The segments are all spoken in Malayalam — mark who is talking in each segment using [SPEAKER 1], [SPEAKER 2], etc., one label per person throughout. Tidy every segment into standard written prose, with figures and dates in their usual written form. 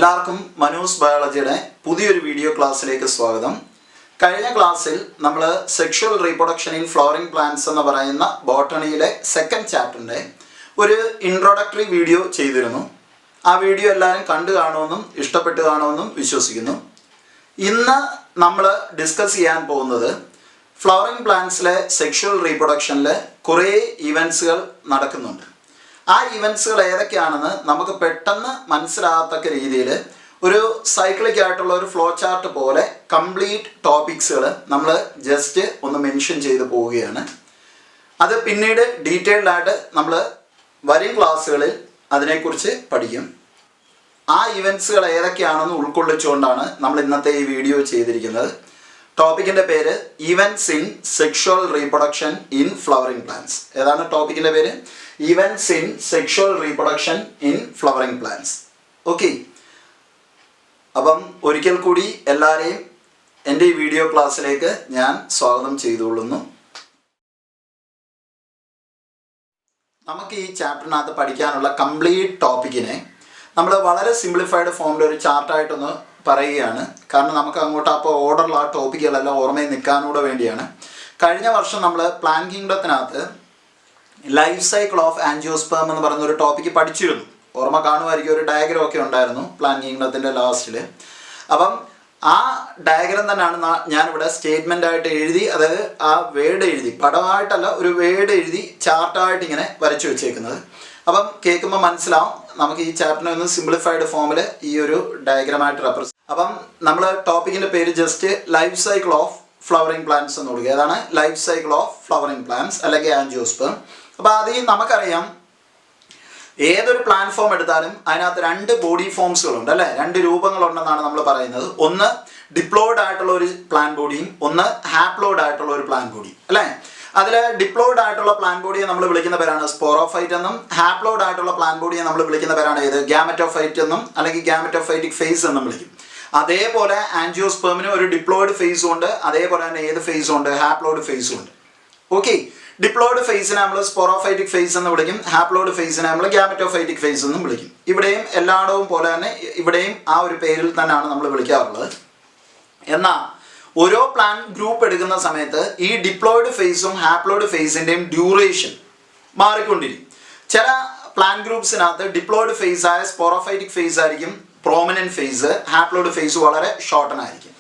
[SPEAKER 1] എല്ലാവർക്കും മനൂസ് ബയോളജിയുടെ പുതിയൊരു വീഡിയോ ക്ലാസ്സിലേക്ക് സ്വാഗതം. കഴിഞ്ഞ ക്ലാസ്സിൽ നമ്മൾ sexual reproduction in flowering plants എന്ന് പറയുന്ന ബോട്ടണിയിലെ സെക്കൻഡ് ചാപ്റ്ററിൻ്റെ ഒരു ഇൻട്രൊഡക്ടറി വീഡിയോ ചെയ്തിരുന്നു. ആ വീഡിയോ എല്ലാവരും കണ്ടു കാണുമെന്നും ഇഷ്ടപ്പെട്ട് കാണുമെന്നും വിശ്വസിക്കുന്നു. ഇന്ന് നമ്മൾ ഡിസ്കസ് ചെയ്യാൻ പോകുന്നത് ഫ്ലവറിംഗ് പ്ലാന്റ്സിലെ സെക്ഷുവൽ റീപ്രൊഡക്ഷനിൽ കുറേ ഇവൻറ്റ്സുകൾ നടക്കുന്നുണ്ട്. ആ ഇവൻറ്റ്സുകൾ ഏതൊക്കെയാണെന്ന് നമുക്ക് പെട്ടെന്ന് മനസ്സിലാകത്തക്ക രീതിയിൽ ഒരു സൈക്ലിക് ആയിട്ടുള്ള ഒരു ഫ്ലോ ചാർട്ട് പോലെ കംപ്ലീറ്റ് ടോപ്പിക്സുകൾ നമ്മൾ ജസ്റ്റ് ഒന്ന് മെൻഷൻ ചെയ്ത് പോവുകയാണ്. അത് പിന്നീട് ഡീറ്റെയിൽഡ് ആയിട്ട് നമ്മൾ വരും ക്ലാസ്സുകളിൽ അതിനെക്കുറിച്ച് പഠിക്കും. ആ ഇവൻറ്റ്സുകൾ ഏതൊക്കെയാണെന്ന് ഉൾക്കൊള്ളിച്ചുകൊണ്ടാണ് നമ്മൾ ഇന്നത്തെ ഈ വീഡിയോ ചെയ്തിരിക്കുന്നത്. ടോപ്പിക്കിൻ്റെ പേര് events in sexual reproduction in flowering plants. ഏതാണ് ടോപ്പിക്കിൻ്റെ പേര്? Events in sexual reproduction in flowering plants. Okay, അപ്പം ഒരിക്കൽ കൂടി എല്ലാവരെയും എൻ്റെ ഈ വീഡിയോ ക്ലാസ്സിലേക്ക് ഞാൻ സ്വാഗതം ചെയ്തുകൊള്ളുന്നു. നമുക്ക് ഈ ചാപ്റ്ററിനകത്ത് പഠിക്കാനുള്ള കംപ്ലീറ്റ് ടോപ്പിക്കിനെ നമ്മൾ വളരെ സിംപ്ലിഫൈഡ് ഫോമിൽ ഒരു ചാർട്ടായിട്ടൊന്ന് പറയുകയാണ്. കാരണം നമുക്ക് അങ്ങോട്ട് അപ്പോൾ ഓർഡറിൽ ആ ടോപ്പിക്കുകളെല്ലാം ഓർമ്മയിൽ നിൽക്കാനൂടെ വേണ്ടിയാണ്. കഴിഞ്ഞ വർഷം നമ്മൾ പ്ലാന്റ് കിങ്ഡത്തിനകത്ത് ലൈഫ് സൈക്കിൾ ഓഫ് ആൻജിയോസ്പേം എന്ന് പറയുന്നൊരു ടോപ്പിക്ക് പഠിച്ചിരുന്നു. ഓർമ്മ കാണുമായിരിക്കും, ഒരു ഡയഗ്രം ഒക്കെ ഉണ്ടായിരുന്നു പ്ലാന്റ് കിങ്ഡത്തിൻ്റെ ലാസ്റ്റിൽ. അപ്പം ആ ഡയഗ്രം തന്നെയാണ് ഞാനിവിടെ സ്റ്റേറ്റ്മെൻ്റ് ആയിട്ട് എഴുതി, അതായത് ആ വേർഡ് എഴുതി, പടമായിട്ടല്ല, ഒരു വേർഡ് എഴുതി ചാർട്ടായിട്ട് ഇങ്ങനെ വരച്ചു വെച്ചേക്കുന്നത്. അപ്പം കേൾക്കുമ്പോൾ മനസ്സിലാവും നമുക്ക് ഈ ചാപ്റ്ററിനെ ഒന്ന് സിംപ്ലിഫൈഡ് ഫോമിൽ ഈ ഒരു ഡയഗ്രമായിട്ട് റെപ്രസെൻറ്റ്. അപ്പം നമ്മൾ ടോപ്പിക്കിൻ്റെ പേര് just life cycle of flowering plants എന്ന് കൊടുക്കുക. ഏതാണ് life cycle of flowering plants അല്ലെങ്കിൽ ആൻജിയോസ്പേം. അപ്പോൾ ആദ്യം നമുക്കറിയാം, ഏതൊരു പ്ലാന്റ് ഫോം എടുത്താലും അതിനകത്ത് രണ്ട് ബോഡി ഫോംസുകളുണ്ട് അല്ലേ, രണ്ട് രൂപങ്ങളുണ്ടെന്നാണ് നമ്മൾ പറയുന്നത്. ഒന്ന് ഡിപ്ലോയിഡ് ആയിട്ടുള്ള ഒരു പ്ലാന്റ് ബോഡിയും ഒന്ന് ഹാപ്ലോയിഡ് ആയിട്ടുള്ള ഒരു പ്ലാന്റ് ബോഡിയും അല്ലേ. അതിൽ ഡിപ്ലോയിഡ് ആയിട്ടുള്ള പ്ലാന്റ് ബോഡിയെ നമ്മൾ വിളിക്കുന്ന പേരാണ് സ്പോറോഫൈറ്റ് എന്നും, ഹാപ്ലോയിഡ് ആയിട്ടുള്ള പ്ലാന്റ് ബോഡിയെ നമ്മൾ വിളിക്കുന്ന പേരാണ് ഏത്, ഗാമറ്റോഫൈറ്റ് എന്നും അല്ലെങ്കിൽ ഗാമറ്റോഫൈറ്റിക് ഫേസ് എന്നും വിളിക്കും. അതേപോലെ ആൻജിയോസ്പേമിന് ഒരു ഡിപ്ലോയിഡ് ഫേസും ഉണ്ട്, അതേപോലെ തന്നെ ഏത് ഫേസും ഉണ്ട്, ഹാപ്ലോയിഡ് ഫേസും ഉണ്ട്. ഓക്കെ, ഡിപ്ലോയിഡ് ഫേസിനെ നമ്മൾ സ്പോറോഫൈറ്റിക് ഫേസ് എന്ന് വിളിക്കും, ഹാപ്ലോയിഡ് ഫേസിനെ നമ്മൾ ഗാമറ്റോഫൈറ്റിക് ഫേസ് എന്നും വിളിക്കും. ഇവിടെയും എല്ലായിടവും പോലെ തന്നെ ഇവിടെയും ആ ഒരു പേരിൽ തന്നെയാണ് നമ്മൾ വിളിക്കാറുള്ളത്. എന്നാൽ ഓരോ പ്ലാന്റ് ഗ്രൂപ്പ് എടുക്കുന്ന സമയത്ത് ഈ ഡിപ്ലോയിഡ് ഫേസും ഹാപ്ലോയിഡ് ഫേസിൻ്റെയും ഡ്യൂറേഷൻ മാറിക്കൊണ്ടിരിക്കും. ചില പ്ലാന്റ് ഗ്രൂപ്പ്സിനകത്ത് ഡിപ്ലോയിഡ് ഫേസ് ആയ സ്പോറോഫൈറ്റിക് ഫേസ് ആയിരിക്കും പ്രോമിനൻറ്റ് ഫേസ്, ഹാപ്ലോയിഡ് ഫേസ് വളരെ ഷോർട്ടൻ ആയിരിക്കും.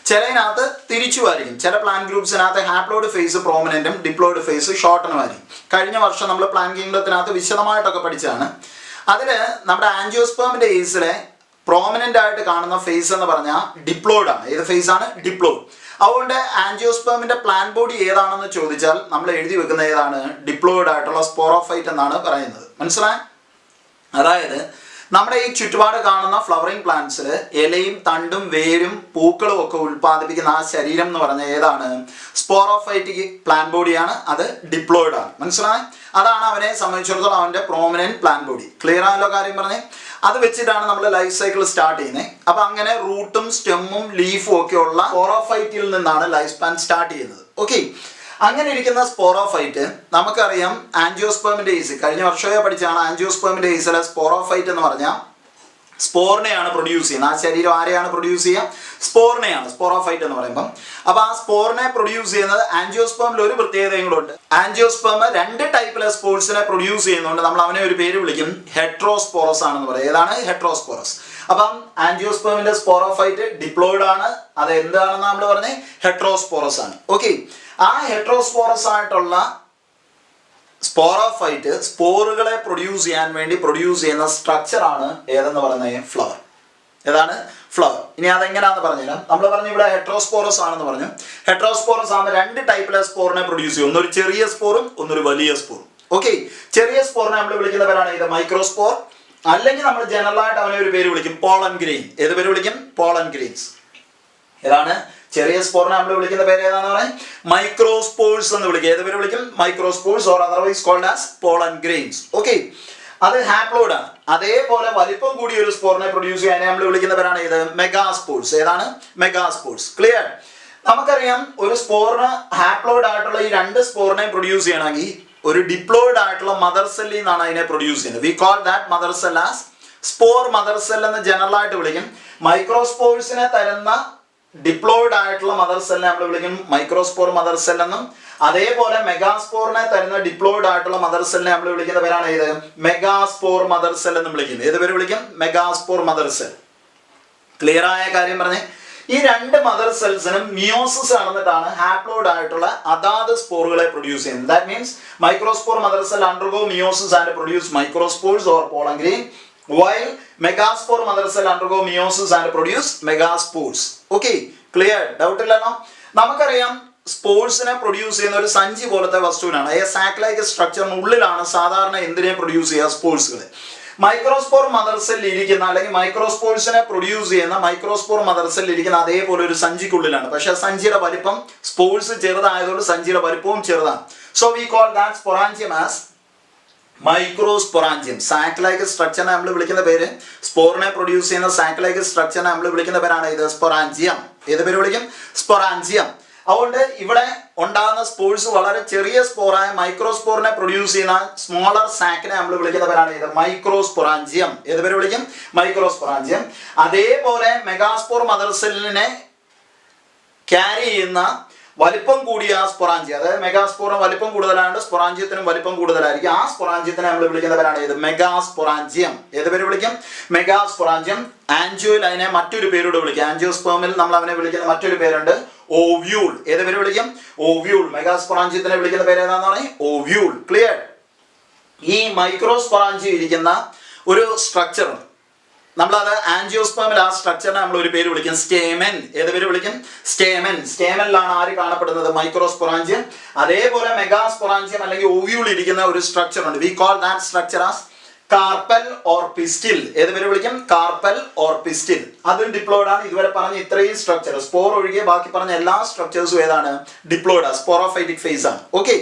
[SPEAKER 1] ചിലതിനകത്ത് തിരിച്ചുമായിരിക്കും. ചില പ്ലാന്റ് ഗ്രൂപ്പ്സിനകത്ത് ഹാപ്ലോയിഡ് ഫേസ് പ്രോമിനൻറ്റും ഡിപ്ലോയിഡ് ഫേസ് ഷോർട്ടനുമായിരിക്കും. കഴിഞ്ഞ വർഷം നമ്മൾ പ്ലാന്റ് കിങ്ഡത്തിനകത്ത് വിശദമായിട്ടൊക്കെ പഠിച്ചതാണ്. അതിൽ നമ്മുടെ ആൻജിയോസ്പേമിൻ്റെ കേസിലെ പ്രോമിനൻ്റ് ആയിട്ട് കാണുന്ന ഫേസ് എന്ന് പറഞ്ഞാൽ ഡിപ്ലോയിഡ് ആണ്. ഏത് ഫേസ് ആണ്? ഡിപ്ലോയിഡ്. അതുകൊണ്ട് ആൻജിയോസ്പേമിൻ്റെ പ്ലാന്റ് ബോഡി ഏതാണെന്ന് ചോദിച്ചാൽ നമ്മൾ എഴുതി വെക്കുന്ന ഏതാണ്? ഡിപ്ലോയിഡ് ആയിട്ടുള്ള സ്പോറോഫൈറ്റ് എന്നാണ് പറയുന്നത്. മനസ്സിലായി? അതായത് നമ്മുടെ ഈ ചുറ്റുപാട് കാണുന്ന ഫ്ലവറിംഗ് പ്ലാന്റ്സിൽ ഇലയും തണ്ടും വേരും പൂക്കളും ഒക്കെ ഉൽപ്പാദിപ്പിക്കുന്ന ആ ശരീരം എന്ന് പറഞ്ഞാൽ ഏതാണ്? സ്പോറോഫൈറ്റിക് പ്ലാന്റ് ബോഡിയാണ്, അത് ഡിപ്ലോയിഡ് ആണ്. മനസ്സിലായി? അതാണ് അവനെ സംബന്ധിച്ചിടത്തോളം അവൻ്റെ പ്രോമിനൻറ്റ് പ്ലാന്റ് ബോഡി. ക്ലിയർ ആയല്ലോ കാര്യം പറഞ്ഞേ? അത് വെച്ചിട്ടാണ് നമ്മൾ ലൈഫ് സൈക്കിൾ സ്റ്റാർട്ട് ചെയ്യുന്നത്. അപ്പം അങ്ങനെ റൂട്ടും സ്റ്റെമ്മും ലീഫും ഒക്കെ ഉള്ള സ്പോറോഫൈറ്റിൽ നിന്നാണ് ലൈഫ് സ്പാൻ സ്റ്റാർട്ട് ചെയ്യുന്നത്. ഓക്കെ, അങ്ങനെ ഇരിക്കുന്ന സ്പോറോഫൈറ്റ് നമുക്കറിയാം ആൻജിയോസ്പേമിൻ്റെ കേസ് കഴിഞ്ഞ വർഷമേ പഠിച്ചാണ്. ആൻജിയോസ്പേമിൻ്റെ കേസിലെ സ്പോറോഫൈറ്റ് എന്ന് പറഞ്ഞാൽ സ്പോറിനെയാണ് പ്രൊഡ്യൂസ് ചെയ്യുന്നത്. ആ ശരീരം ആരെയാണ് പ്രൊഡ്യൂസ് ചെയ്യുക? സ്പോറിനെയാണ്, സ്പോറോഫൈറ്റ് എന്ന് പറയുമ്പം. അപ്പോൾ ആ സ്പോറിനെ പ്രൊഡ്യൂസ് ചെയ്യുന്നത് ആൻജിയോസ്പേമിൽ ഒരു പ്രത്യേകതയും കൂടെ ഉണ്ട്. ആൻജിയോസ്പേം രണ്ട് ടൈപ്പിലെ സ്പോർട്സിനെ പ്രൊഡ്യൂസ് ചെയ്യുന്നതുകൊണ്ട് നമ്മൾ അവനെ ഒരു പേര് വിളിക്കും ഹെട്രോസ്പോറസ് ആണെന്ന് പറയും. ഏതാണ്? ഹെട്രോസ്പോറസ്. അപ്പം ആൻജിയോസ്പേമിൻ്റെ സ്പോറോഫൈറ്റ് ഡിപ്ലോയിഡ് ആണ്. അത് എന്താണെന്ന് നമ്മൾ പറഞ്ഞത്? ഹെട്രോസ്പോറസ് ആണ്. ഓക്കെ, ആ ഹെട്രോസ്പോറസ് ആയിട്ടുള്ള സ്പോറോഫൈറ്റ് സ്പോറുകളെ പ്രൊഡ്യൂസ് ചെയ്യാൻ വേണ്ടി പ്രൊഡ്യൂസ് ചെയ്യുന്ന സ്ട്രക്ചറാണ് ഏതെന്ന് പറയുന്നത്? ഫ്ലവർ. ഏതാണ്? ഫ്ലവർ. ഇനി അതെങ്ങനെയാണെന്ന് പറഞ്ഞുതരാം. നമ്മൾ പറഞ്ഞു ഇവിടെ ഹെട്രോസ്പോറസ് ആണെന്ന് പറഞ്ഞു. ഹെട്രോസ്പോറസ് ആകുമ്പോൾ രണ്ട് ടൈപ്പിലെ സ്പോറിനെ പ്രൊഡ്യൂസ് ചെയ്യും. ഒന്നൊരു ചെറിയ സ്പോറും ഒന്നൊരു വലിയ സ്പോറും. ഓക്കെ, ചെറിയ സ്പോറിനെ നമ്മൾ വിളിക്കുന്ന പേരാണ് ഇത് മൈക്രോസ്പോർ, അല്ലെങ്കിൽ നമ്മൾ ജനറൽ ആയിട്ട് അവനെ ഒരു പേര് വിളിക്കും പോളൻ ഗ്രെയിൻ. ഏത് പേര് വിളിക്കും? Pollen grains. ഏതാണ്? ചെറിയ സ്പോറിനെ നമ്മൾ വിളിക്കുന്ന പേര് ഏതാണെന്ന് പറയാം? മൈക്രോസ്പോർസ് എന്ന് വിളിക്കും. ഏത് പേര് വിളിക്കും? Microspores or otherwise called as pollen grains. Okay, അത് ഹാപ്ലോയിഡ് ആണ്. അതേപോലെ വലിപ്പം കൂടിയ ഒരു സ്പോറിനെ പ്രൊഡ്യൂസ് ചെയ്യാൻ നമ്മൾ വിളിക്കുന്ന പേരാണ് ഇത് മെഗാസ്പോർസ്. ഏതാണ്? മെഗാസ്പോർസ്. ക്ലിയർ? നമുക്കറിയാം ഒരു സ്പോറിന് ഹാപ്ലോയിഡ് ആയിട്ടുള്ള ഈ രണ്ട് സ്പോറിനെ പ്രൊഡ്യൂസ് ചെയ്യണമെങ്കിൽ ഒരു ഡിപ്ലോയിഡ് ആയിട്ടുള്ള മദർ സെല്ലിൽ നിന്നാണ് അതിനെ പ്രൊഡ്യൂസ് ചെയ്യുന്നത്. V call that mother cell as spore mother cell എന്ന് ജനറൽ ആയിട്ട് വിളിക്കും. മൈക്രോസ്പോർസിനെ തരുന്ന ഡിപ്ലോയിഡ് ആയിട്ടുള്ള മദർ സെല്ലിനെ നമ്മൾ വിളിക്കും മൈക്രോസ്പോർ മദർ സെൽ എന്നും, അതേപോലെ മെഗാസ്പോറിനെ തരുന്ന ഡിപ്ലോയിഡ് ആയിട്ടുള്ള മദർ സെല്ലിനെ നമ്മൾ വിളിക്കുന്ന പേരാണ് ഇത് മെഗാസ്പോർ മദർ സെൽ എന്ന് വിളിക്കും. ഏത് പേര് വിളിക്കും? Megaspore mother cell. ക്ലിയർ ആയ കാര്യം പറഞ്ഞേ. ഈ രണ്ട് മദർ സെൽസിനും മിയോസിസ് നടന്നിട്ടാണ് ഹാപ്ലോയിഡ് ആയിട്ടുള്ള അതാത് സ്പോറുകളെ പ്രൊഡ്യൂസ് ചെയ്യുന്നത്. That means microspore mother cell undergo meiosis and produce microspores or pollen grain, while megaspore mother cell undergo meiosis and produce megaspores. Okay, clear? Doubt illano? നമുക്കറിയാം സ്പോർട്സിനെ പ്രൊഡ്യൂസ് ചെയ്യുന്ന ഒരു സഞ്ചി പോലത്തെ വസ്തുവിനാണ്. സാക്ക് ലൈക്ക് സ്ട്രക്ചറിനുള്ളിലാണ് സാധാരണ എന്തിനെ പ്രൊഡ്യൂസ് ചെയ്യുക? സ്പോർട്സുകൾ. മൈക്രോസ്പോർ മദർ സെൽ ഇരിക്കുന്ന അല്ലെങ്കിൽ മൈക്രോസ്പോർട്സിനെ പ്രൊഡ്യൂസ് ചെയ്യുന്ന മൈക്രോസ്പോർ മദർ സെൽ ഇരിക്കുന്ന അതേപോലെ ഒരു സഞ്ചിക്കുള്ളിലാണ്. പക്ഷെ സഞ്ചിയുടെ വലിപ്പം സ്പോർട്സ് ചെറുതായതുകൊണ്ട് സഞ്ചിയുടെ വലിപ്പവും ചെറുതാണ്. So we call that sporangium as microsporangium. Sac like സ്ട്രക്ചറിനെ നമ്മൾ വിളിക്കുന്ന പേര്, സ്പോറിനെ പ്രൊഡ്യൂസ് ചെയ്യുന്ന സാക്ക് ലൈക്ക് സ്ട്രക്ചറിനെ നമ്മൾ വിളിക്കുന്ന പേരാണ് ഇത് സ്പൊറാഞ്ചിയം. ഏത് പേര് വിളിക്കും? സ്പൊറാഞ്ചിയം. അതുകൊണ്ട് ഇവിടെ ഉണ്ടാകുന്ന സ്പോർട്സ് വളരെ ചെറിയ സ്പോറായ മൈക്രോസ്പോറിനെ പ്രൊഡ്യൂസ് ചെയ്യുന്ന സ്മോളർ സാക്കിനെ നമ്മൾ വിളിക്കുന്ന പേരാണ് ഇത് മൈക്രോസ്പൊറാഞ്ചിയം. ഏത് പേര് വിളിക്കും? മൈക്രോസ്പൊറാഞ്ചിയം. അതേപോലെ മെഗാസ്പോർ മദർ സെല്ലിനെ ക്യാരി ചെയ്യുന്ന വലിപ്പം കൂടിയ സ്പൊറാഞ്ചിയം, അതായത് മെഗാസ്പോറിന് വലിപ്പം കൂടുതലായതുകൊണ്ട് സ്പൊറാഞ്ചിയത്തിനും വലിപ്പം കൂടുതലായിരിക്കും. ആ സ്പൊറാഞ്ചിയത്തിനെ നമ്മൾ വിളിക്കുന്ന പേരാണ് ഇത് മെഗാസ്പൊറാഞ്ചിയം. ഏത് പേര് വിളിക്കും? മെഗാസ്പൊറാഞ്ചിയം. ആൻജിയോയിൽ അതിനെ മറ്റൊരു പേരോട് വിളിക്കും. ആൻജിയോസ്പേമിൽ നമ്മൾ അവനെ വിളിക്കുന്ന മറ്റൊരു പേരുണ്ട് ഓവ്യൂൾ. ഏത് പേര് വിളിക്കും? ഓവ്യൂൾ. മെഗാസ്പൊറാഞ്ചിയത്തിനെ വിളിക്കുന്ന പേര് ഏതാണെന്ന് പറയും? ഓവ്യൂൾ. ക്ലിയർ? ഈ മൈക്രോസ്പൊറാഞ്ചിയം ഇരിക്കുന്ന ഒരു സ്ട്രക്ചർ നമ്മളത് ആൻജിയോസ്പേമിൽ ആ സ്ട്രക്ചറിനെ നമ്മൾ ഒരു പേര് വിളിക്കും സ്റ്റേമൻ. ഏത് പേര് വിളിക്കും? സ്റ്റേമൻ. സ്റ്റേമനിലാണ് ആര് കാണപ്പെടുന്നത്? മൈക്രോസ്പൊറാഞ്ചിയം. അതേപോലെ മെഗാസ്പൊറാഞ്ചിയം അല്ലെങ്കിൽ ഓവ്യൂൾ ഇരിക്കുന്ന ഒരു സ്ട്രക്ചർ ഉണ്ട്. V call that structure as carpal or pistil. ഏത് പേര് വിളിക്കും? Carpal or pistil. അതും ഡിപ്ലോയിഡ് ആണ്. ഇതുവരെ പറഞ്ഞ ഇത്രയും സ്ട്രക്ചർ സ്പോർ ഒഴികെ ബാക്കി പറഞ്ഞ എല്ലാ സ്ട്രക്ചേഴ്സും ഏതാണ്? ഡിപ്ലോയിഡ് ആണ്. സ്പോറോഫൈറ്റിക് ഫേസ് ആണ്. ഓക്കെ,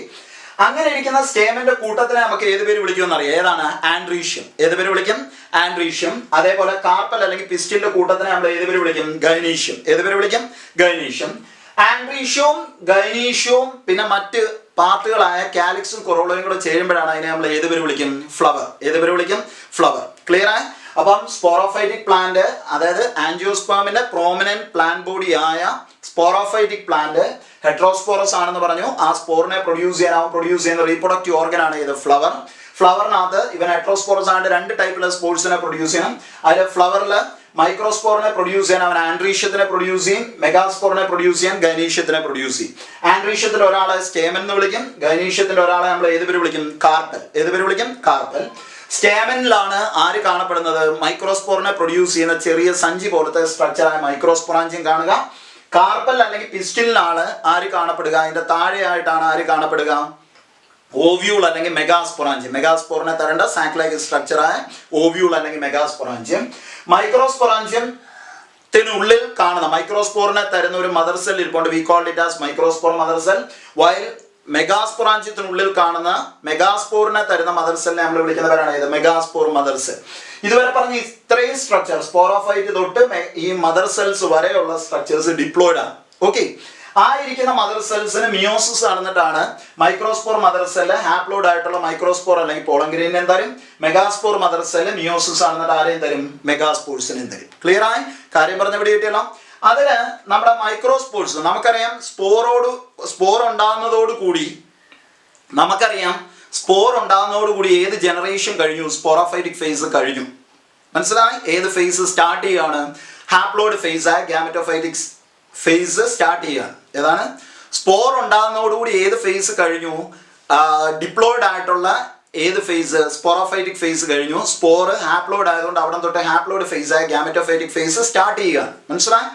[SPEAKER 1] അങ്ങനെ ഇരിക്കുന്ന സ്റ്റേമന്റെ കൂട്ടത്തിനെ നമുക്ക് ഏത് പേര് വിളിക്കുമെന്ന് അറിയാം? ഏതാണ്? ആൻഡ്രീഷ്യം. ഏത് പേര് വിളിക്കും? ആൻഡ്രീഷ്യം. അതേപോലെ കാർപ്പൽ അല്ലെങ്കിൽ പിസ്റ്റിലിന്റെ കൂട്ടത്തിനെ നമ്മൾ ഏത് പേര് വിളിക്കും? ഗൈനീഷ്യം. ഏത് പേര് വിളിക്കും? ഗൈനീഷ്യം. ആൻഡ്രീഷ്യവും ഗൈനീഷ്യവും പിന്നെ മറ്റ് പാർട്ടുകളായ കാലിക്സും കൊറോളയും കൂടെ ചേരുമ്പോഴാണ് അതിനെ നമ്മൾ ഏത് പേര് വിളിക്കും? ഫ്ലവർ. ഏത് പേര് വിളിക്കും? ഫ്ലവർ. ക്ലിയർ ആണ്? അപ്പം സ്പോറോഫൈറ്റിക് പ്ലാന്റ്, അതായത് ആൻജിയോസ്പേമിന്റെ പ്രോമിനന്റ് പ്ലാന്റ് ബോഡി ആയ സ്പോറോഫൈറ്റിക് പ്ലാന്റ് ഹെട്രോസ്പോറസ് ആണെന്ന് പറഞ്ഞു. ആ സ്പോറിനെ പ്രൊഡ്യൂസ് ചെയ്യുന്ന റീപ്രൊഡക്റ്റീവ് ഓർഗൻ ആണ് ഇത് ഫ്ലവർ. ഫ്ലവറിനകത്ത് ഇവൻ ഹെട്രോസ്പോറസ് ആയിട്ട് രണ്ട് ടൈപ്പിലെ സ്പോർട്സിനെ പ്രൊഡ്യൂസ് ചെയ്യണം. അതിൽ ഫ്ലവറിൽ മൈക്രോസ്പോറിനെ പ്രൊഡ്യൂസ് ചെയ്യാൻ അവൻ ആൻഡ്രീഷ്യത്തിനെ പ്രൊഡ്യൂസ് ചെയ്യും, മെഗാസ്പോറിനെ പ്രൊഡ്യൂസ് ചെയ്യാൻ ഗൈനീഷ്യത്തിനെ പ്രൊഡ്യൂസ് ചെയ്യും. ആൻഡ്രീഷ്യത്തിൽ ഒരാളെ സ്റ്റേമൻ എന്ന് വിളിക്കും, ഗൈനീഷ്യത്തിൽ ഒരാളെ നമ്മൾ ഏത് പേര് വിളിക്കും? കാർപ്പൽ. ഏത് പേര് വിളിക്കും? കാർപ്പൽ. സ്റ്റേമനിലാണ് ആര് കാണപ്പെടുന്നത്? മൈക്രോസ്പോറിനെ പ്രൊഡ്യൂസ് ചെയ്യുന്ന ചെറിയ സഞ്ചി പോലത്തെ സ്ട്രക്ചറായ മൈക്രോസ്പൊറാഞ്ചിയം കാണുക. കാർപ്പൽ അല്ലെങ്കിൽ പിസ്റ്റിലാണ് ആര് കാണപ്പെടുക? അതിന്റെ താഴെയായിട്ടാണ് ആര് കാണപ്പെടുക? ഓവ്യൂൾ അല്ലെങ്കിൽ മെഗാസ്പൊറാഞ്ചിയം. മെഗാസ്പോറിനെ തരേണ്ട സാക്ക് ലൈക്ക് സ്ട്രക്ചറായ ഓവ്യൂൾ അല്ലെങ്കിൽ മെഗാസ്പൊറാഞ്ചിയം. മൈക്രോസ്പൊറാഞ്ചിയത്തിനുള്ളിൽ കാണുന്ന മൈക്രോസ്പോറിനെ തരുന്ന ഒരു മദർ സെൽ ഇരിപ്പുണ്ട്. We called it as microspore mother cell. While മെഗാസ്പൊറാഞ്ചിയത്തിനുള്ളിൽ കാണുന്ന മെഗാസ്പോറിനെ തരുന്ന മദർ സെല്ലിനെ നമ്മൾ വിളിക്കുന്ന പേരാണ് ഇത് മെഗാസ്പോർ മദർ സെൽ. ഇതുവരെ പറഞ്ഞ ഇത്രയും സ്ട്രക്ചർ സ്പോറോഫൈറ്റ് തൊട്ട് ഈ മദർ സെൽസ് വരെയുള്ള സ്ട്രക്ചേഴ്സ് ഡിപ്ലോയിഡ് ആണ്. ഓക്കെ, ആ ഇരിക്കുന്ന മദർ സെൽസിന് മിയോസിസ് നടന്നിട്ടാണ് മൈക്രോസ്പോർ മദർ സെല്ല് ഹാപ്ലോയിഡ് ആയിട്ടുള്ള മൈക്രോസ്പോർ അല്ലെങ്കിൽ pollen grain തരും. മെഗാസ്പോർ മദർ സെല്ല് മിയോസിസ് നടന്നിട്ട് ആരെയും തരും? മെഗാസ്പോർസിനെയും തരും. ക്ലിയർ ആയി? കാര്യം പറഞ്ഞ ഇവിടെ കിട്ടിയല്ലോ. അതിന് നമ്മുടെ മൈക്രോസ്പോർട്സ് നമുക്കറിയാം സ്പോർ ഉണ്ടാകുന്നതോടുകൂടി ഏത് ജനറേഷൻ കഴിഞ്ഞു? സ്പോറോഫൈറ്റിക് ഫേസ് കഴിഞ്ഞു. മനസ്സിലായി? ഏത് ഫേസ് സ്റ്റാർട്ട് ചെയ്യാണ്? ഹാപ്ലോയിഡ് ഫേസ് ആയ ഗാമറ്റോഫൈറ്റിക് ഫേസ് സ്റ്റാർട്ട് ചെയ്യാണ്. ഏതാണ്? സ്പോർ ഉണ്ടാകുന്നതോടുകൂടി ഏത് ഫേസ് കഴിഞ്ഞു? ഡിപ്ലോയിഡ് ആയിട്ടുള്ള ഏത് ഫേസ്? സ്പോറോഫൈറ്റിക് ഫേസ് കഴിഞ്ഞു. സ്പോർ ഹാപ്ലോയിഡ് ആയതുകൊണ്ട് അവിടെ തൊട്ട് ഹാപ്ലോയിഡ് ഫേസ് ആയ ഗാമറ്റോഫൈറ്റിക് ഫേസ് സ്റ്റാർട്ട് ചെയ്യുകയാണ്. മനസ്സിലായി?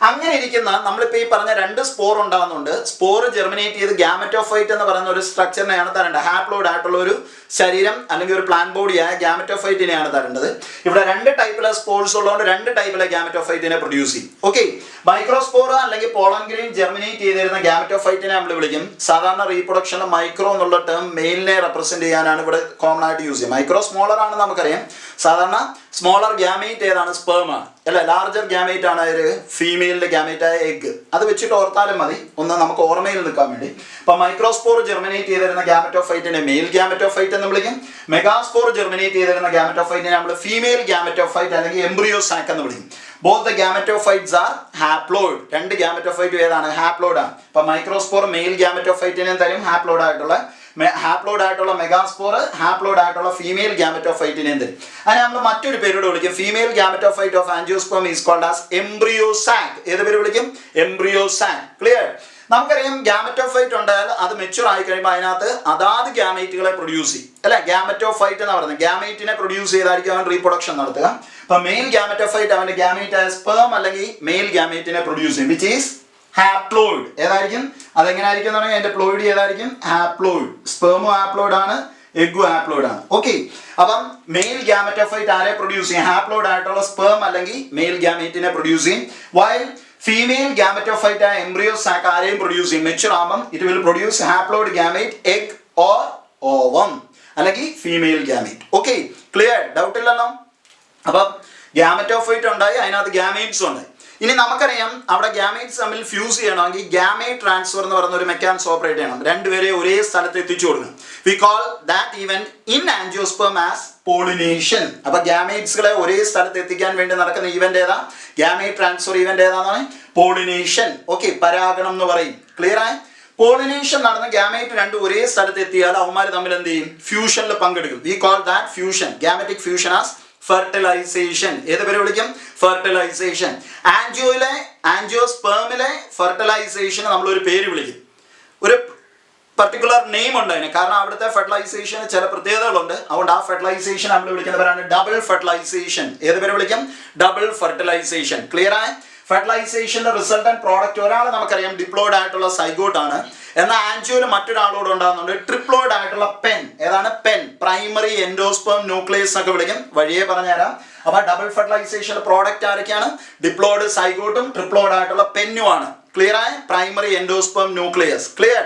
[SPEAKER 1] അങ്ങനെ ഇരിക്കുന്ന നമ്മളിപ്പോൾ ഈ പറഞ്ഞ രണ്ട് സ്പോർ ഉണ്ടാകുന്നുണ്ട്. സ്പോർ ജെർമിനേറ്റ് ചെയ്ത് ഗാമറ്റോഫൈറ്റ് എന്ന് പറയുന്ന ഒരു സ്ട്രക്ചറിനെയാണ് തരേണ്ടത്. ഹാപ്ലോയിഡ് ആയിട്ടുള്ള ഒരു ശരീരം അല്ലെങ്കിൽ ഒരു പ്ലാന്റ് ബോഡിയായ ഗാമറ്റോഫൈറ്റിനെയാണ് തരേണ്ടത്. ഇവിടെ രണ്ട് ടൈപ്പിലെ സ്പോർസ് ഉള്ളതുകൊണ്ട് രണ്ട് ടൈപ്പിലെ ഗാമറ്റോഫൈറ്റിനെ പ്രൊഡ്യൂസ് ചെയ്യും. ഓക്കെ, മൈക്രോസ്പോർ അല്ലെങ്കിൽ pollen grain ജെർമിനേറ്റ് ചെയ്തിരുന്ന ഗാമറ്റോഫൈറ്റിനെ നമ്മൾ വിളിക്കും. സാധാരണ റീപ്രൊഡക്ഷനിൽ മൈക്രോ എന്നുള്ള ടേം മെയിലിനെ റെപ്രസെന്റ് ചെയ്യാനാണ് ഇവിടെ കോമൺ ആയിട്ട് യൂസ് ചെയ്യുക. മൈക്രോ സ്മോളർ ആണെന്ന് നമുക്കറിയാം. സാധാരണ സ്മോളർ ഗ്യാമേറ്റ് ഏതാണ്? സ്പേം ആണ് അല്ലെ. ലാർജർ ഗ്യാമേറ്റ് ആണ് ഒരു ഫീമെയിലിന്റെ ഗ്യാമേറ്റ് ആയ എഗ്. അത് വെച്ചിട്ട് ഓർത്താലും മതി, ഒന്ന് നമുക്ക് ഓർമ്മയിൽ നിൽക്കാൻ വേണ്ടി. അപ്പൊ മൈക്രോസ്പോർ ജെർമിനേറ്റ് ചെയ്തിരുന്ന ഗ്യാമറ്റോഫൈറ്റിനെ മെയിൽ ഗ്യാമറ്റോഫൈറ്റ് എന്ന് വിളിക്കും. മെഗാസ്പോർ ജെർമിനേറ്റ് ചെയ്തിരുന്ന ഗ്യാമറ്റോഫൈറ്റിനെ നമ്മൾ ഫീമെയിൽ ഗ്യാമറ്റോഫൈറ്റ് അല്ലെങ്കിൽ എംബ്രിയോ സാക്ക് എന്ന് വിളിക്കും. Both the gametophytes are haploid. രണ്ട് ഗ്യാമറ്റോഫൈറ്റ് ഏതാണ്? ഹാപ്ലോയിഡ് ആണ്. അപ്പൊ മൈക്രോസ്പോർ മെയിൽ ഗ്യാമറ്റോഫൈറ്റിനെ തരും ഹാപ്ലോയിഡ് ആയിട്ടുള്ള മെഗാസ്പോർ ഹാപ്ലോയിഡ് ആയിട്ടുള്ള ഫീമെയിൽ ഗ്യാമറ്റോഫൈറ്റിനെ തരും. അതിനെ നമ്മൾ മറ്റൊരു പേരോട് വിളിക്കും. Female gametophyte of angiosperm is called as embryo sac. ഏത് പേര് വിളിക്കും? Embryo sac. ക്ലിയർ? നമുക്കറിയാം ഗ്യാമറ്റോഫൈറ്റ് ഉണ്ടായാൽ അത് മെച്യൂർ ആയി കഴിയുമ്പോൾ അതിനകത്ത് അതാത് ഗ്യാമേറ്റുകളെ പ്രൊഡ്യൂസ് ചെയ്യും അല്ലെ. ഗ്യാമറ്റോഫൈറ്റ് എന്ന് പറയുന്നത് ഗ്യാമേറ്റിനെ പ്രൊഡ്യൂസ് ചെയ്തായിരിക്കും അവൻ റീപ്രൊഡക്ഷൻ നടത്തുക. അപ്പൊ മെയിൽ ഗ്യാമറ്റോഫൈറ്റ് അവന്റെ ഗ്യാമേറ്റ് ആയ സ്പേം അല്ലെങ്കിൽ മെയിൽ ഗ്യാമേറ്റിനെ പ്രൊഡ്യൂസ് ചെയ്യും, വിച്ച് ഈസ് ഹാപ്ലോയിഡ്. ഏതായിരിക്കും? അതെങ്ങനെയായിരിക്കും എന്ന് പറഞ്ഞാൽ അതിന്റെ പ്ലോയിഡ് ഏതായിരിക്കും? ഹാപ്ലോയിഡ്. സ്പേമോ ഹാപ്ലോയിഡ് ആണ്, എഗ്ഗു ഹാപ്ലോയിഡ് ആണ്. ഓക്കെ, അപ്പം മെയിൽ ഗ്യാമറ്റോഫൈറ്റ് ആരെ പ്രൊഡ്യൂസ് ചെയ്യും? ഹാപ്ലോയിഡ് ആയിട്ടുള്ള സ്പേം അല്ലെങ്കിൽ മെയിൽ ഗ്യാമേറ്റിനെ പ്രൊഡ്യൂസ് ചെയ്യും. വൈൽ ഫീമെയിൽ ഗ്യാമറ്റോഫൈറ്റ് ആയ എംബ്രിയോ സാക്ക് ആരെയും പ്രൊഡ്യൂസ് ചെയ്യും. മെച്യൂർ ആകുമ്പം it will produce haploid gamete, egg or ovum അല്ലെങ്കിൽ female gamete. Okay, clear? Doubt ഇല്ലല്ലോ? അപ്പം ഗ്യാമറ്റോഫൈറ്റ് ഉണ്ടായി, അതിനകത്ത് ഗ്യാമേറ്റ്സ് ഉണ്ട്. ഇനി നമുക്കറിയാം അവിടെ ഗ്യാമേറ്റ്സ് തമ്മിൽ ഫ്യൂസ് ചെയ്യണമെങ്കിൽ ഗ്യാമേറ്റ് ട്രാൻസ്ഫർ എന്ന് പറയുന്ന ഒരു മെക്കാനിസം ഓപ്പറേറ്റ് ചെയ്യണം. രണ്ടുപേരെ ഒരേ സ്ഥലത്ത് എത്തിച്ചു കൊടുക്കണം. We call that event in angiosperm as pollination. അപ്പൊ ഗ്യാമേറ്റ്സുകളെ ഒരേ സ്ഥലത്ത് എത്തിക്കാൻ വേണ്ടി നടക്കുന്ന ഇവന്റ് ഏതാ? ഗ്യാമേറ്റ് ട്രാൻസ്ഫർ ഇവന്റ് ഏതാണെന്നാണ്? പോളിനേഷൻ. ഓക്കെ, പരാഗണം എന്ന് പറയും. ക്ലിയർ ആയി? പോളിനേഷൻ നടന്ന ഗ്യാമേറ്റ് രണ്ടും ഒരേ സ്ഥലത്ത് എത്തിയാൽ അവന്മാർ തമ്മിൽ എന്ത് ചെയ്യും? ഫ്യൂഷനിൽ പങ്കെടുക്കും. We call that fusion, gametic fusion as fertilization. ഏത് പേര് വിളിക്കും? ഫെർട്ടിലൈസേഷൻ. ആൻജിയോസ്പേമിലെ ഫെർട്ടിലൈസേഷൻ നമ്മൾ ഒരു പേര് വിളിക്കും, ഒരു പർട്ടിക്കുലർ നെയിം ഉണ്ട് അതിന്. കാരണം അവിടുത്തെ ഫെർട്ടിലൈസേഷന് ചില പ്രത്യേകതകളുണ്ട്. അതുകൊണ്ട് ആ ഫെർട്ടിലൈസേഷൻ നമ്മൾ വിളിക്കുന്നവരാണ് ഡബിൾ ഫെർട്ടിലൈസേഷൻ. ഏത് പേര് വിളിക്കും? Double fertilisation. ക്ലിയർ ആയി? ഫെർട്ടിലൈസേഷന്റെ റിസൾട്ടന്റ് പ്രോഡക്റ്റ് ഒരാൾ നമുക്കറിയാം ഡിപ്ലോയിഡ് ആയിട്ടുള്ള സൈഗോട്ട് ആണ്. എന്നാൽ ആൻജിയോയിൽ മറ്റൊരാളോട് ഉണ്ടാകുന്നുണ്ട് ട്രിപ്ലോയിഡ് ആയിട്ടുള്ള പെൻ. ഏതാണ്? പെൻ. പ്രൈമറി എൻഡോസ്പേം ന്യൂക്ലിയസ് ഒക്കെ വിളിക്കും, വഴിയെ പറഞ്ഞുതരാം. അപ്പൊ ഡബിൾ ഫെർട്ടിലൈസേഷൻ പ്രോഡക്റ്റ് ആരൊക്കെയാണ്? ഡിപ്ലോയിഡ് സൈഗോട്ടും ട്രിപ്ലോയിഡ് ആയിട്ടുള്ള പെന്നുമാണ്. ക്ലിയർ ആയി? Primary endosperm nucleus. ക്ലിയർ?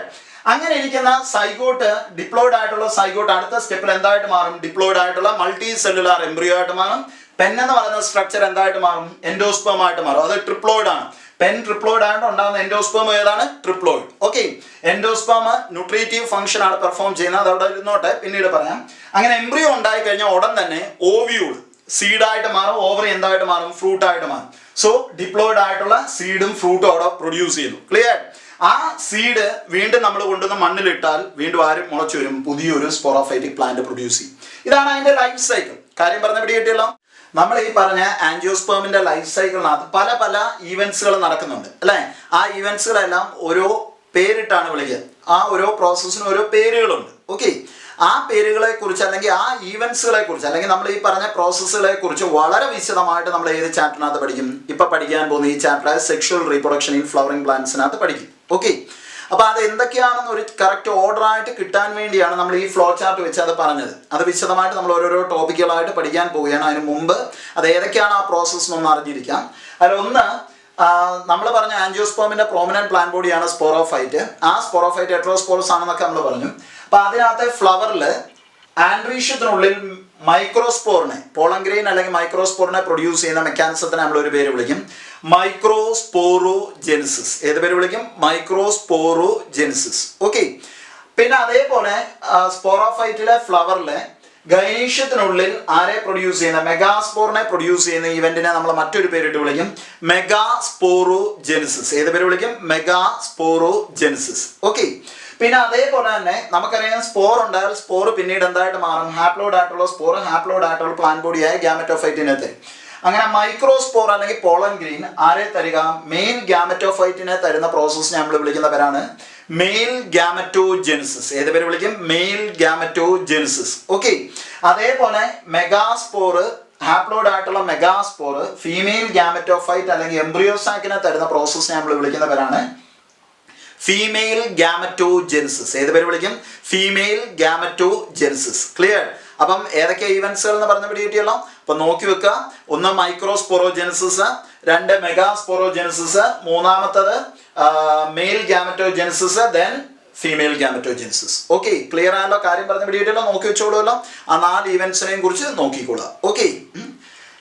[SPEAKER 1] അങ്ങനെ ഇരിക്കുന്ന സൈഗോട്ട്, ഡിപ്ലോയിഡ് ആയിട്ടുള്ള സൈഗോട്ട് അടുത്ത സ്റ്റെപ്പിൽ എന്തായിട്ട് മാറും? ഡിപ്ലോയിഡ് ആയിട്ടുള്ള മൾട്ടി സെല്ലുലാർ എംബ്രിയോ ആയിട്ട് മാറും. പെൻ എന്ന് പറയുന്ന സ്ട്രക്ചർ എന്തായിട്ട് മാറും? എൻഡോസ്പേം ആയിട്ട് മാറും. അത് ട്രിപ്ലോയിഡ് ആണ്. പെൻ ട്രിപ്ലോയിഡ് ആയിട്ട് ഉണ്ടാകുന്ന എൻഡോസ്പേം ഏതാണ്? Triploid. Okay, endosperm nutritive function ആണ് പെർഫോം ചെയ്യുന്നത്. അത് അവിടെ ഇരുന്നോട്ടെ, പിന്നീട് പറയാം. അങ്ങനെ എംബ്രിയോ ഉണ്ടായി കഴിഞ്ഞാൽ ഉടൻ തന്നെ ഓവ്യൂൾ സീഡായിട്ട് മാറും, ഓവറി എന്തായിട്ട് മാറും? ഫ്രൂട്ട് ആയിട്ട് മാറും. സോ ഡിപ്ലോയിഡ് ആയിട്ടുള്ള സീഡും ഫ്രൂട്ടും അവിടെ പ്രൊഡ്യൂസ് ചെയ്യുന്നു. ക്ലിയർ? ആ സീഡ് വീണ്ടും നമ്മൾ കൊണ്ടുവന്ന് മണ്ണിലിട്ടാൽ വീണ്ടും ആരും മുളച്ചു വരും, പുതിയൊരു സ്പോറോഫൈറ്റിക് പ്ലാന്റ് പ്രൊഡ്യൂസ് ചെയ്യും. ഇതാണ് അതിന്റെ ലൈഫ് സൈക്കിൾ. കാര്യം പറഞ്ഞ പിടി കിട്ടിയല്ലോ. നമ്മൾ ഈ പറഞ്ഞ ആൻജിയോസ്പേമിന്റെ ലൈഫ് സൈക്കിളിനകത്ത് പല പല ഈവൻസുകൾ നടക്കുന്നുണ്ട് അല്ലേ. ആ ഈവൻസുകളെല്ലാം ഓരോ പേരിട്ടാണ് വിളിക്കുക. ആ ഓരോ പ്രോസസ്സിന് ഓരോ പേരുകളുണ്ട്. ഓക്കെ, ആ പേരുകളെ കുറിച്ച് അല്ലെങ്കിൽ ആ ഈവൻസുകളെ കുറിച്ച് അല്ലെങ്കിൽ നമ്മൾ ഈ പറഞ്ഞ പ്രോസസ്സുകളെ കുറിച്ച് വളരെ വിശദമായിട്ട് നമ്മൾ ഏത് ചാപ്റ്ററിനകത്ത് പഠിക്കും? ഇപ്പൊ പഠിക്കാൻ പോകുന്ന ഈ chapter sexual reproduction in flowering പ്ലാന്റ്സിനകത്ത് പഠിക്കും. ഓക്കെ, അപ്പൊ അത് എന്തൊക്കെയാണെന്ന് ഒരു കറക്റ്റ് ഓർഡർ ആയിട്ട് കിട്ടാൻ വേണ്ടിയാണ് നമ്മൾ ഈ ഫ്ലോ ചാർട്ട് വെച്ച് അത് പറഞ്ഞത്. അത് വിശദമായിട്ട് നമ്മൾ ഓരോരോ ടോപ്പിക്കുകളായിട്ട് പഠിക്കാൻ പോവുകയാണ്. അതിന് മുമ്പ് അത് ഏതൊക്കെയാണ് ആ പ്രോസസ്സ് എന്നൊന്ന് അറിഞ്ഞിരിക്കാം. അതിലൊന്ന് നമ്മൾ പറഞ്ഞ ആൻജിയോസ്പേമിന്റെ പ്രോമിനന്റ് പ്ലാന്റ് ബോഡിയാണ് സ്പോറോഫൈറ്റ്. ആ സ്പോറോഫൈറ്റ് ഹെറ്ററോസ്പോറസ് ആണെന്നൊക്കെ നമ്മൾ പറഞ്ഞു. അപ്പൊ അതിനകത്തെ ഫ്ലവറിൽ ആൻഡ്രീഷ്യത്തിനുള്ളിൽ മൈക്രോസ്പോറിനെ, പോളൻ അല്ലെങ്കിൽ മൈക്രോസ്പോറിനെ പ്രൊഡ്യൂസ് ചെയ്യുന്ന മെക്കാനിസത്തിന് നമ്മൾ ഒരു പേര് വിളിക്കും മൈക്രോസ്പോറോജെനിസിസ്. ഏത് പേര് വിളിക്കും? മൈക്രോസ്പോറോജെനിസിസ്. ഓക്കെ, പിന്നെ അതേപോലെ സ്പോറോഫൈറ്റിലെ ഫ്ലവറിലെ ഗൈനീഷ്യത്തിനുള്ളിൽ ആരെ പ്രൊഡ്യൂസ് ചെയ്യുന്ന മെഗാസ്പോറിനെ പ്രൊഡ്യൂസ് ചെയ്യുന്ന ഇവന്റിനെ നമ്മൾ മറ്റൊരു പേരിട്ട് വിളിക്കും മെഗാസ്പോറോജെനിസിസ്. ഏത് പേര് വിളിക്കും? മെഗാസ്പോറോജെനിസിസ്. ഓക്കെ, പിന്നെ അതേപോലെ തന്നെ നമുക്കറിയാം സ്പോർ ഉണ്ടായാൽ സ്പോർ പിന്നീട് എന്തായിട്ട് മാറും? ഹാപ്ലോയിഡ് ആയിട്ടുള്ള സ്പോർ ഹാപ്ലോയിഡ് ആയിട്ടുള്ള പ്ലാന്റ് ബോഡിയായ ഗ്യാമറ്റോഫൈറ്റിനെ തരും. അങ്ങനെ മൈക്രോസ്പോർ അല്ലെങ്കിൽ പോളൻ ഗ്രെയിൻ ആരെ തരിക? മെയിൽ ഗ്യാമറ്റോഫൈറ്റിനെ തരുന്ന പ്രോസസ്സിനെ നമ്മൾ വിളിക്കുന്ന പേരാണ് മെയിൽ ഗ്യാമറ്റോജെനിസിസ്. ഏത് പേര് വിളിക്കും? മെയിൽ ഗ്യാമറ്റോജെനിസിസ്. ഓക്കെ, അതേപോലെ മെഗാസ്പോർ ഹാപ്ലോയിഡ് ആയിട്ടുള്ള മെഗാസ്പോർ ഫീമെയിൽ ഗ്യാമറ്റോഫൈറ്റ് അല്ലെങ്കിൽ എംബ്രിയോസാക്കിനെ തരുന്ന പ്രോസസ്സിനെ നമ്മൾ വിളിക്കുന്ന പേരാണ് ഫീമെയിൽ ഗ്യാമറ്റോജെനിസിസ്. ഏത് പേര് വിളിക്കും? ഫീമെയിൽ ഗ്യാമറ്റോജെനിസിസ്. ക്ലിയർ? അപ്പം ഏതൊക്കെ ഈവൻസുകൾ എന്ന് പറഞ്ഞ പിടികിട്ടിയല്ലോ. അപ്പൊ നോക്കി വെക്കുക. ഒന്ന് മൈക്രോസ്പോറോജെനിസിസ്, രണ്ട് മെഗാസ്പോറോജെനിസിസ്, മൂന്നാമത്തത് male gametogenesis, then female gametogenesis. Okay, clear ആയല്ലോ? കാര്യം പറഞ്ഞ പിടികിട്ടിയല്ലോ. നോക്കി വെച്ചോളൂല്ലോ. ആ 4 ഈവൻസിനെയും കുറിച്ച് നോക്കിക്കോളാം. ഓക്കെ,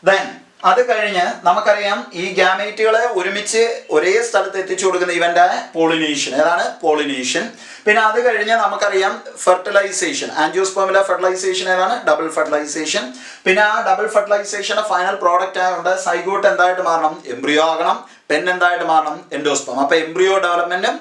[SPEAKER 1] ദെൻ അത് കഴിഞ്ഞ് നമുക്കറിയാം ഈ ഗ്യാമേറ്റുകളെ ഒരുമിച്ച് ഒരേ സ്ഥലത്ത് എത്തിച്ചു കൊടുക്കുന്ന ഇവന്റാണ് പോളിനേഷൻ. ഏതാണ്? പോളിനേഷൻ. പിന്നെ അത് കഴിഞ്ഞ് നമുക്കറിയാം ഫെർട്ടിലൈസേഷൻ. ആൻജിയോസ്പേമിലെ ഫെർട്ടിലൈസേഷൻ ഏതാണ്? Double fertilization. പിന്നെ ആ ഡബിൾ ഫെർട്ടിലൈസേഷന്റെ ഫൈനൽ പ്രോഡക്റ്റ് ആയതുകൊണ്ട് സൈഗോട്ട് എന്തായിട്ട് മാറണം? എംബ്രിയോ ആകണം. പെൻ എന്തായിട്ട് മാറണം? എൻഡോസ്പേം. അപ്പൊ എംബ്രിയോ ഡെവലപ്മെന്റും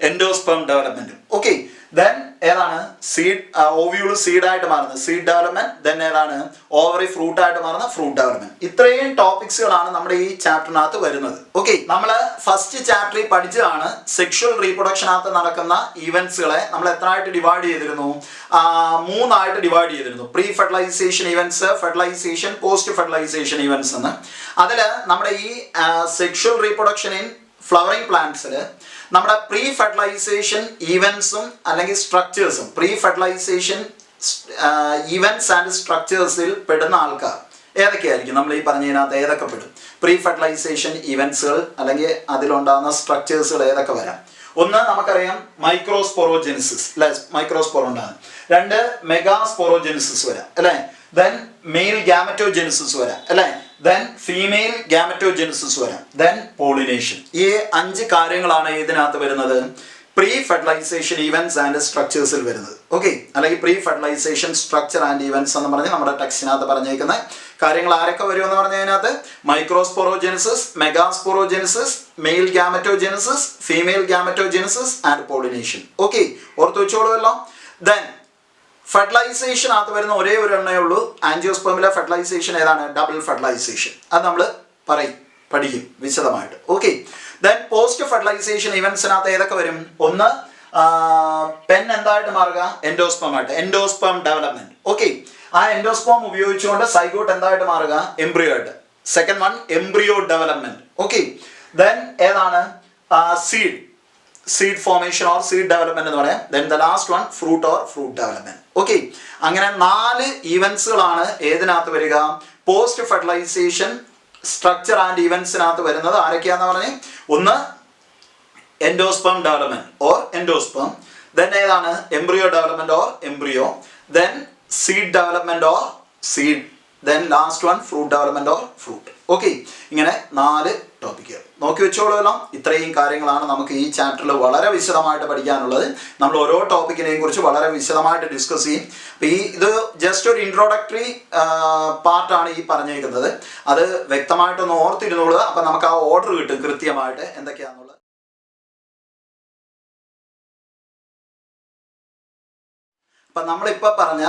[SPEAKER 1] എൻഡോസ്പേം ഡെവലപ്മെന്റും. ഓക്കെ. ദെൻ ഏതാണ്? സീഡ് ഓവ്യൂള് സീഡായിട്ട് മാറുന്നത്, സീഡ് ഡെവലപ്മെന്റ്. ദെൻ ഏതാണ്? ഓവറി ഫ്രൂട്ട് ആയിട്ട് മാറുന്ന ഫ്രൂട്ട് ഡെവലപ്മെന്റ്. ഇത്രയും ടോപ്പിക്സുകളാണ് നമ്മുടെ ഈ ചാപ്റ്ററിനകത്ത് വരുന്നത്. ഓക്കെ. നമ്മൾ ഫസ്റ്റ് ചാപ്റ്ററിൽ പഠിച്ചതാണ് സെക്ഷൽ റീപ്രൊഡക്ഷനകത്ത് നടക്കുന്ന ഈവൻസുകളെ നമ്മൾ എത്ര ആയിട്ട് ഡിവൈഡ് ചെയ്തിരുന്നു? 3 ആയിട്ട് ഡിവൈഡ് ചെയ്തിരുന്നു. Pre fertilization events, fertilization, post fertilization events എന്ന്. അതിൽ നമ്മുടെ ഈ സെക്ഷൽ റീപ്രൊഡക്ഷൻ ഇൻ ഫ്ലവറിംഗ് പ്ലാന്റ്സിൽ നമ്മുടെ പ്രീ ഫെർട്ടിലൈസേഷൻ ഈവൻസും അല്ലെങ്കിൽ സ്ട്രക്ചേഴ്സും, പ്രീ ഫെർട്ടിലൈസേഷൻ ഈവൻസ് ആൻഡ് സ്ട്രക്ചേഴ്സിൽ പെടുന്ന ആൾക്കാർ ഏതൊക്കെയായിരിക്കും? നമ്മൾ ഈ പറഞ്ഞതിനകത്ത് ഏതൊക്കെ പെടും? പ്രീ ഫെർട്ടിലൈസേഷൻ ഈവൻസുകൾ അല്ലെങ്കിൽ അതിലുണ്ടാകുന്ന സ്ട്രക്ചേഴ്സുകൾ ഏതൊക്കെ വരാം? ഒന്ന് നമുക്കറിയാം മൈക്രോസ്പോറോജെനിസിസ്, അല്ലെ? മൈക്രോസ്പോർ ഉണ്ടാകും. 2 മെഗാസ്പോറോജെനിസിസ് വരാം, അല്ലെ? ദെൻ മെയിൽ ഗാമറ്റോജെനിസിസ് വരാം, അല്ലെ? ദെൻ ഫീമെയിൽ ഗാമറ്റോജെനിസിസ് വരാം. Then pollination. ഈ 5 കാര്യങ്ങളാണ് ഇതിനകത്ത് വരുന്നത് പ്രീ ഫെർട്ടിലൈസേഷൻ ഈവൻസ് ആൻഡ് സ്ട്രക്ചേഴ്സിൽ വരുന്നത്. ഓക്കെ. അല്ലെങ്കിൽ pre fertilization structure and events എന്ന് പറഞ്ഞ് നമ്മുടെ ടെക്സ്റ്റിനകത്ത് പറഞ്ഞേക്കുന്ന കാര്യങ്ങൾ ആരൊക്കെ വരും എന്ന് പറഞ്ഞതിനകത്ത് microsporogenesis, megasporogenesis, male gametogenesis, female gametogenesis and pollination. Okay. ഓർത്ത് വെച്ചോളുമല്ലോ. ദെൻ ഫെർട്ടിലൈസേഷനകത്ത് വരുന്ന ഒരേ ഒരു എണ്ണേ ഉള്ളൂ. ആൻജിയോസ്പേമിലെ ഫെർട്ടിലൈസേഷൻ ഏതാണ്? Double fertilization. അത് നമ്മൾ പഠിക്കും വിശദമായിട്ട്. ഓക്കെ. ദെൻ പോസ്റ്റ് ഫെർട്ടിലൈസേഷൻ ഇവൻസിനകത്ത് ഏതൊക്കെ വരും? ഒന്ന് പെൻ എന്തായിട്ട് മാറുക? എൻഡോസ്പേമായിട്ട്, എൻഡോസ്പേം ഡെവലപ്മെന്റ്. ഓക്കെ. ആ എൻഡോസ്പേം ഉപയോഗിച്ചുകൊണ്ട് സൈഗോട്ട് എന്തായിട്ട് മാറുക? എംബ്രിയോ ആയിട്ട്. Second one embryo development. Okay. Then ഏതാണ്? Seed formation or seed development എന്ന് പറയാം. Then the last one fruit or fruit development. Okay. അങ്ങനെ 4 ഈവൻസുകളാണ് ഏതിനകത്ത് വരിക? പോസ്റ്റ് ഫെർട്ടിലൈസേഷൻ സ്ട്രക്ചർ ആൻഡ് ഈവൻസിനകത്ത് വരുന്നത്. ആരൊക്കെയാന്ന് പറഞ്ഞ്? ഒന്ന് endosperm development or endosperm. Then ഏതാണ്? Embryo development or embryo. Then seed development or seed. Then last one fruit development or fruit. Okay. ഇങ്ങനെ 4 ടോപ്പിക്കുകൾ നോക്കി വെച്ചോളൂല്ലോ. ഇത്രയും കാര്യങ്ങളാണ് നമുക്ക് ഈ ചാപ്റ്ററിൽ വളരെ വിശദമായിട്ട് പഠിക്കാനുള്ളത്. നമ്മൾ ഓരോ ടോപ്പിക്കിനെയും കുറിച്ച് വളരെ വിശദമായിട്ട് ഡിസ്കസ് ചെയ്യും. അപ്പോൾ ഇത് ജസ്റ്റ് ഒരു ഇൻട്രോഡക്ടറി പാർട്ടാണ് ഈ പറഞ്ഞേക്കുന്നത്. അത് വ്യക്തമായിട്ടൊന്ന് ഓർത്തിരുന്നോളൂ. അപ്പം നമുക്ക് ആ ഓർഡർ കിട്ടും കൃത്യമായിട്ട് എന്തൊക്കെയാണെന്നുള്ളത്. അപ്പം നമ്മളിപ്പോൾ പറഞ്ഞ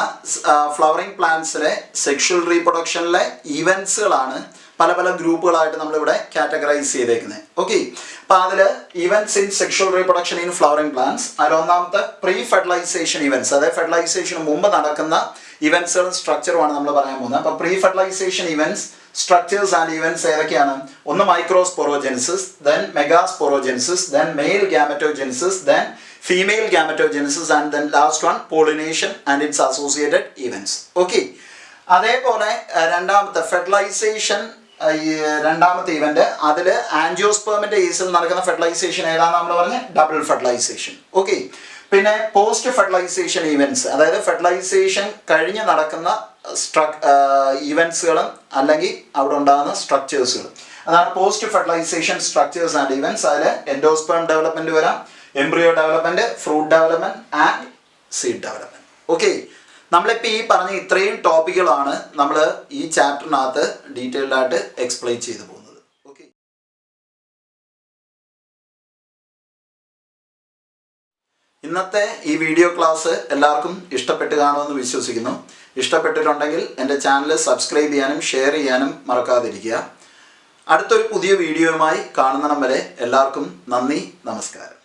[SPEAKER 1] ഫ്ലവറിംഗ് പ്ലാന്റ്സിലെ സെക്ഷൽ റീപ്രൊഡക്ഷനിലെ ഈവൻസുകളാണ് പല പല ഗ്രൂപ്പുകളായിട്ട് നമ്മളിവിടെ കാറ്റഗറൈസ് ചെയ്തേക്കുന്നത്. ഓക്കെ. അപ്പം അതിൽ events in sexual reproduction in flowering plants, അതിലൊന്നാമത്തെ പ്രീ ഫെർട്ടിലൈസേഷൻ ഈവൻസ്, അതായത് ഫെർട്ടിലൈസേഷന് മുമ്പ് നടക്കുന്ന ഇവൻസുകളും സ്ട്രക്ചറുമാണ് നമ്മൾ പറയാൻ പോകുന്നത്. അപ്പം pre fertilization events, structures and events ഏതൊക്കെയാണ്? ഒന്ന് microsporogenesis, then megasporogenesis, then male gametogenesis, then female gametogenesis, and then last one pollination and its associated events. Okay. അതേപോലെ രണ്ടാമത്തെ ഫെർട്ടിലൈസേഷൻ, രണ്ടാമത്തെ ഇവന്റ് അതിൽ ആൻജിയോസ്പേമിന്റെ കേസിൽ നടക്കുന്ന ഫെർട്ടിലൈസേഷൻ ഏതാണെന്ന് നമ്മൾ പറഞ്ഞ ഡബിൾ ഫെർട്ടിലൈസേഷൻ. ഓക്കെ. പിന്നെ പോസ്റ്റ് ഫെർട്ടിലൈസേഷൻ ഈവൻസ്, അതായത് ഫെർട്ടിലൈസേഷൻ കഴിഞ്ഞ് നടക്കുന്ന ഈവൻസുകളും അല്ലെങ്കിൽ അവിടെ ഉണ്ടാകുന്ന സ്ട്രക്ചേഴ്സുകളും, അതാണ് post fertilization structures and events. അതിൽ എൻഡോസ്പേം ഡെവലപ്മെന്റ് വരാം, embryo development, fruit development and seed development. Okay. നമ്മളിപ്പോൾ ഈ പറഞ്ഞ ഇത്രയും ടോപ്പിക്കുകളാണ് നമ്മൾ ഈ ചാപ്റ്ററിനകത്ത് ഡീറ്റെയിൽഡ് ആയിട്ട് എക്സ്പ്ലെയിൻ ചെയ്തു പോകുന്നത്. ഓക്കെ. ഇന്നത്തെ ഈ വീഡിയോ ക്ലാസ് എല്ലാവർക്കും ഇഷ്ടപ്പെട്ട് കാണുമെന്ന് വിശ്വസിക്കുന്നു. ഇഷ്ടപ്പെട്ടിട്ടുണ്ടെങ്കിൽ എൻ്റെ ചാനൽ സബ്സ്ക്രൈബ് ചെയ്യാനും ഷെയർ ചെയ്യാനും മറക്കാതിരിക്കുക. അടുത്തൊരു പുതിയ വീഡിയോയുമായി കാണുന്നിടം വരെ എല്ലാവർക്കും നന്ദി, നമസ്കാരം.